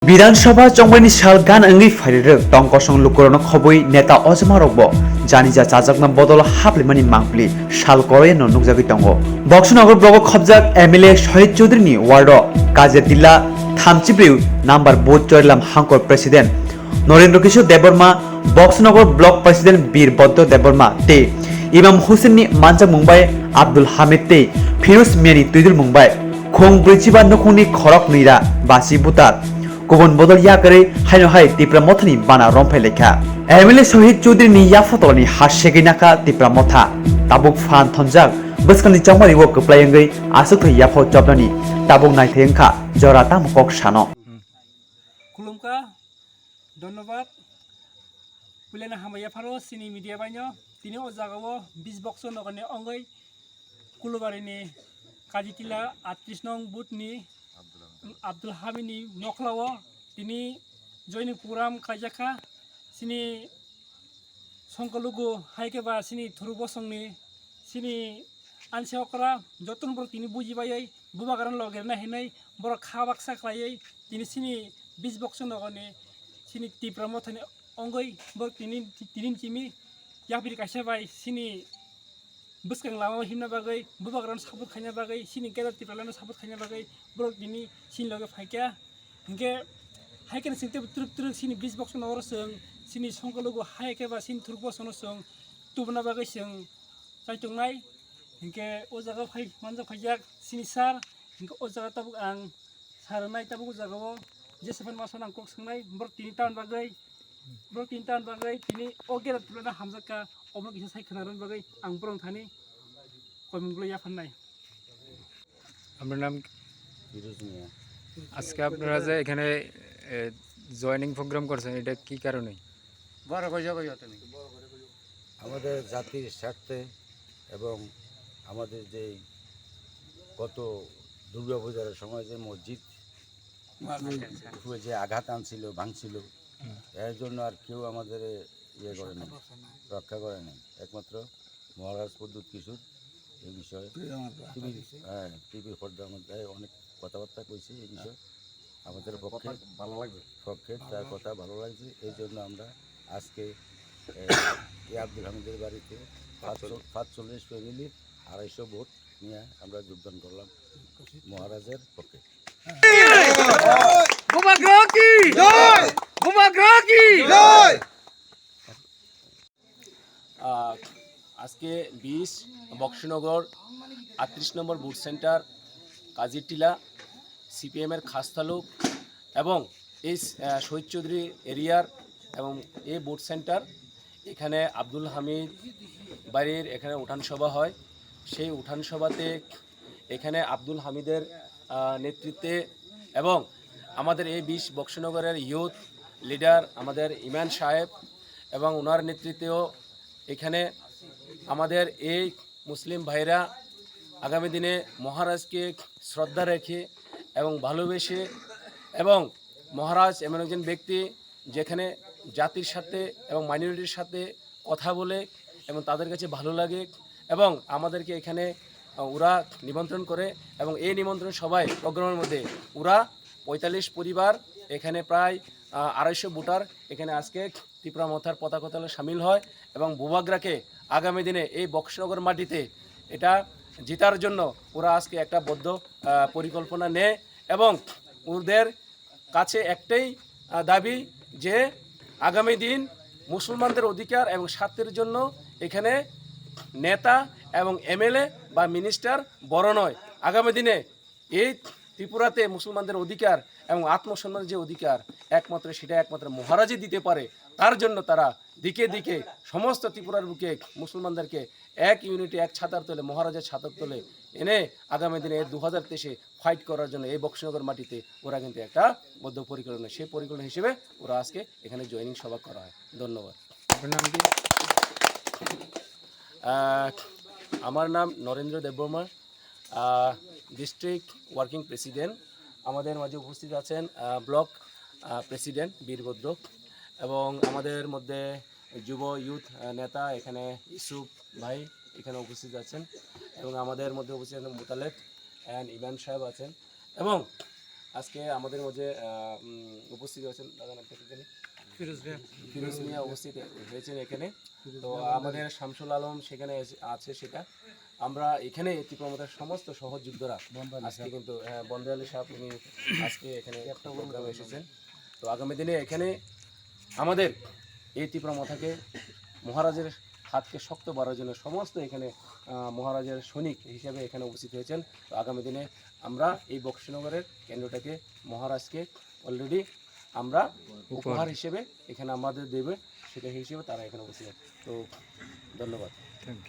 বিধানসভা চংবাইনি সাল গান अंगै फाइरेर टंकसं लुकरन खबै नेता अजमारकबो जानिजा चाजाकना बदल हाप्लिमानि मांप्लि साल करयनो नुकजागै दंगो बक्सनगर ब्लक खबजाक एमएलए शहीद चौधरीनि वार्ड काजेतिला थामचिब्रिउ नाम्बार बुथ जयलाम हांकर president Narendra Kishore Debbarma Boxanagar block president Birbhadra Debbarma ते इमाम हुसैननि मानजाक मुंबाई आब्दुल हामिद ते फिरोज मियानि तुइदुल मुंबाई खों ब्रैजिबा नुखुंनि खरक नैरा बासि बुतार Kubun Bodol Yakarwi haino hai Tipra Mothani bana romphai lekha MLA शहीद चौधरी नि याफतलनि हासेगै नाका Tipra Motha tabuk fan thonjak bwskangni changmari wo kplayengai asuk thai yafo chopnani tabuk naithengkha jora tamkok sano खुलुमका धन्यवाद पुलेना हामाया pharaoh सिनी media बाइनो तिनि ओ जागावो 20 बक्स नगरनि अंगै कुलुबारिनि काजितिला 38 नং बुथनि आब्दुल हामिदनि नखलावो तिनि जयनिं programme खायजाखा सिनि संकलुगु हायकेबा सिनि थुरुबसंनि सिनि आनसेवकरा जतनबर तिनि बुजिबायै बुबागारन लगेरना हेनै बर खाबाक्सा खायै तिनि सिनि 20 बक्स नगरनि सिनि Tipra Mothani अंगै बर तिनि चिमि याबिर कायसाबाय सिनि बस्कang लामा हिमना बागै बुबाग्रान साबुत खायना बागै सिनि गेदा Tipralana साबुत खायना बागै ब्रक दिनि सिनि लगे Phaikha हिंगे हायकेन सिंते ट्रुक ट्रुक सिनि 20 बक्स नगर सों सिनि संकलुगु हायकेबा सिनि थुरुक बसनो सों तुबना बागै सों साइतंनाय हिंगे ओ जागा फाय मानजा फायजाक सिनि सार हिंगे ओ जागा ताबुक आं सारनाय ताबुक जागाव जेसेबां मासन आं कक सोंनाय ब्रक तिनि टाउन बागै तिनि ओ गेदा Tipralana हामजाका अब्ला किसा साइखनारन बागै आं ब्रं थानि कयमंगल याफाननाय আপনার নাম আজকে আপনারা যে এখানে জয়েনিং প্রোগ্রাম করছেন এটা কি কারণে আমাদের জাতির স্বার্থে এবং আমাদের যে গত দুর্গাপূজার সময় যে মসজিদ যে আঘাত আনছিল ভাঙছিল এর জন্য আর কেউ আমাদের ইয়ে করে নাই রক্ষা করে নাই একমাত্র মহারাজ প্রদ্যুৎ কিশোর এই বিষয়ে টিভির পর্দার মধ্যে অনেক কথাবার্তা কইছে এই বিষয়ে আমাদের পক্ষে ভালো লাগছে তার কথা ভালো লাগছে এই জন্য আমরা আজকে আব্দুল হামিদের বাড়িতে 45 ফ্যামিলির 250 ভোট নিয়ে আমরা যোগদান করলাম মহারাজের পক্ষে আজকে 20 বক্সনগর 38 নম্বর বুথ সেন্টার কাজিটিলা সিপিএমের খাস্তালুক এবং এই শহীদ চৌধুরী এরিয়ার এবং এই বুথ সেন্টার এখানে আব্দুল হামিদ বাড়ির এখানে উঠান সভা হয় সেই উঠান সভাতে এখানে আব্দুল হামিদের নেতৃত্বে এবং আমাদের এই 20 বক্সনগরের ইউথ লিডার আমাদের ইমান সাহেব এবং ওনার নেতৃত্বেও এখানে আমাদের এই মুসলিম ভাইরা আগামী দিনে মহারাজকে শ্রদ্ধা রেখে এবং ভালোবেসে এবং মহারাজ এমন একজন ব্যক্তি যেখানে জাতির সাথে এবং মাইনরিটির সাথে কথা বলে এবং তাদের কাছে ভালো লাগে এবং আমাদেরকে এখানে ওরা নিমন্ত্রণ করে এবং এই নিমন্ত্রণ সবাই প্রোগ্রামের মধ্যে ওরা 45 পরিবার এখানে প্রায় 250 ভোটার এখানে আজকে Tipra Mothaর পতাকাতলে সামিল হয় এবং বুবাগ্রাকে আগামী দিনে এই বক্সনগর মাটিতে এটা জেতার জন্য ওরা আজকে একটা বদ্ধ পরিকল্পনা নেয় এবং ওদের কাছে একটাই দাবি যে আগামী দিন মুসলমানদের অধিকার এবং স্বার্থের জন্য এখানে নেতা এবং এমএলএ বা মিনিস্টার বড় নয় আগামী দিনে এই ত্রিপুরাতে মুসলমানদের অধিকার এবং আত্মসম্মানের যে অধিকার একমাত্র মহারাজই দিতে পারে তার জন্য তারা দিকে দিকে সমস্ত ত্রিপুরার বুকে মুসলমানদেরকে এক ইউনিটি এক ছাতার তলে মহারাজের ছাতার তলে এনে আগামী দিনে 2023 ফাইট করার জন্য এই বক্সনগর মাটিতে ওরা কিন্তু একটা বদ্ধ পরিকল্পনা সেই পরিকল্পনা হিসেবে ওরা আজকে এখানে জয়েনিং সভা করা হয় ধন্যবাদ আপনার নাম কি আমার নাম Narendra Debbarma district working president আমাদের মাঝে উপস্থিত আছেন ব্লক প্রেসিডেন্ট বীরভদ্র এবং আমাদের মধ্যে যুব ইউথ নেতা এখানে ইসুফ ভাই এখানে উপস্থিত আছেন এবং আমাদের মধ্যে উপস্থিত আছেন মুতালেব অ্যান্ড ইমান সাহেব আছেন এবং আজকে আমাদের মাঝে উপস্থিত হয়েছেন দাদা নাম কি জানি? ফিরোজ মিয়া উপস্থিত হয়েছেন এখানে। তো আমাদের শামসুল আলম সেখানে আছে সেটা। আমরা এখানে ত্রিপুরার সমস্ত সহযোদ্ধারা আজকে কিন্তু বন্দে আলী সাহেব উনি আজকে এখানে একটা প্রোগ্রামে এসেছেন। তো আগামী দিনে এখানে আমাদের এই ত্রিপুরা মাথাকে মহারাজের হাতকে শক্ত করার জন্য সমস্ত এখানে মহারাজের সৈনিক হিসেবে এখানে উপস্থিত হয়েছেন। তো আগামী দিনে আমরা এই বক্সনগরের কেন্দ্রটাকে মহারাজকে অলরেডি আমরা উপহার হিসেবে এখানে আমাদের দেবে সেটা হিসেবে তারা এখানে উপস্থিত। তো ধন্যবাদ।